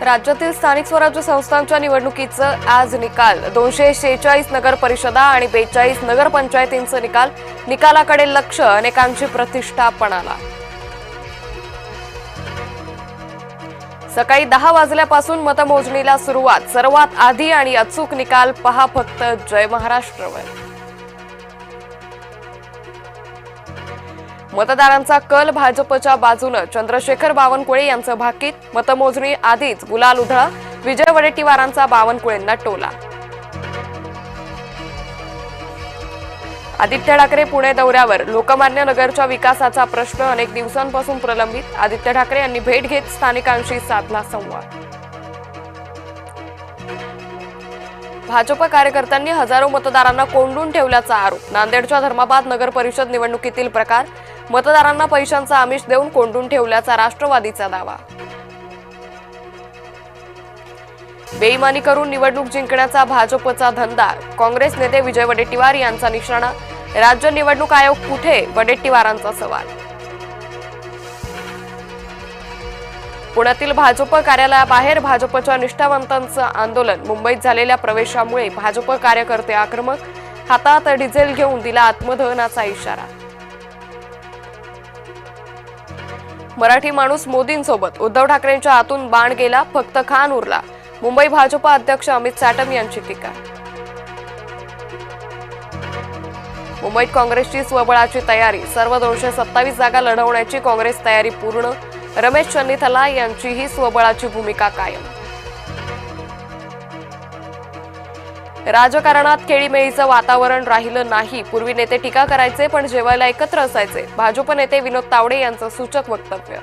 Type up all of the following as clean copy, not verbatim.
राज्यातील स्थानिक स्वराज्य संस्थांच्या निवडणुकीचं आज निकाल 246 नगर परिषदा आणि 42 नगरपंचायतींचे निकालाकडे लक्ष, अनेकांची प्रतिष्ठा पणाला। सकाळी 10 वाजल्यापासून मतमोजणीला सुरुवात। सर्वात आधी आणि अचूक निकाल पहा फक्त जय महाराष्ट्रवर। मतदारांचा कल भाजपच्या बाजूने, चंद्रशेखर बावनकुळे यांचं भाकीत। मतमोजणी आधीच गुलाल उधळा, विजय वडेट्टीवारांचा बावनकुळेंना टोला। आदित्य ठाकरे पुणे दौऱ्यावर। लोकमान्य नगरच्या विकासाचा प्रश्न अनेक दिवसांपासून प्रलंबित। आदित्य ठाकरे यांनी भेट घेत स्थानिकांशी साधला संवाद। भाजप कार्यकर्त्यांनी हजारो मतदारांना कोंडून ठेवल्याचा आरोप। नांदेडच्या धर्माबाद नगर परिषद निवडणुकीतील प्रकार। मतदारांना पैशांचा आमिष देऊन कोंडून ठेवल्याचा राष्ट्रवादीचा दावा। बेईमानी करून निवडणूक जिंकण्याचा भाजपचा धंदा। काँग्रेस नेते विजय वडेट्टीवार यांचा निशाणा। राज्य निवडणूक आयोग कुठे? वडेट्टीवारांचा सवाल। पुण्यातील भाजप कार्यालयाबाहेर भाजपच्या निष्ठावंतांचं आंदोलन। मुंबईत झालेल्या प्रवेशामुळे भाजप कार्यकर्ते आक्रमक। हातात डिझेल घेऊन दिला आत्मदहनाचा इशारा। मराठी माणूस मोदींसोबत। उद्धव ठाकरेंच्या हातून बाण गेला, फक्त खान उरला। मुंबई भाजप अध्यक्ष अमित साटम यांची टीका। मुंबईत काँग्रेसची स्वबळाची तयारी। सर्व 227 जागा लढवण्याची काँग्रेस तयारी पूर्ण। रमेश चन्नीथला यांचीही स्वबळाची भूमिका कायम। राजकारणात खेळीमेळीचं वातावरण राहिलं नाही। पूर्वी नेते टीका करायचे, पण जेवायला एकत्र असायचे। भाजप नेते विनोद तावडे यांचं सूचक वक्तव्य।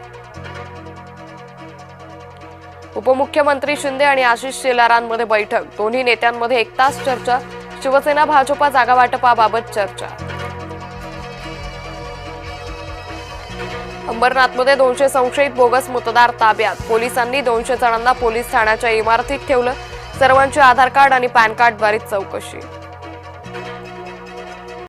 उपमुख्यमंत्री शिंदे आणि आशिष शेलारांमध्ये बैठक। दोन्ही नेत्यांमध्ये 1 तास चर्चा। शिवसेना भाजपा जागा वाटपाबाबत चर्चा। अंबरनाथमध्ये 200 संशयित बोगस मतदार ताब्यात। पोलिसांनी 200 जणांना पोलीस ठाण्याच्या इमारतीत ठेवलं। सर्वांची आधार कार्ड आणि पॅन कार्डद्वारे चौकशी।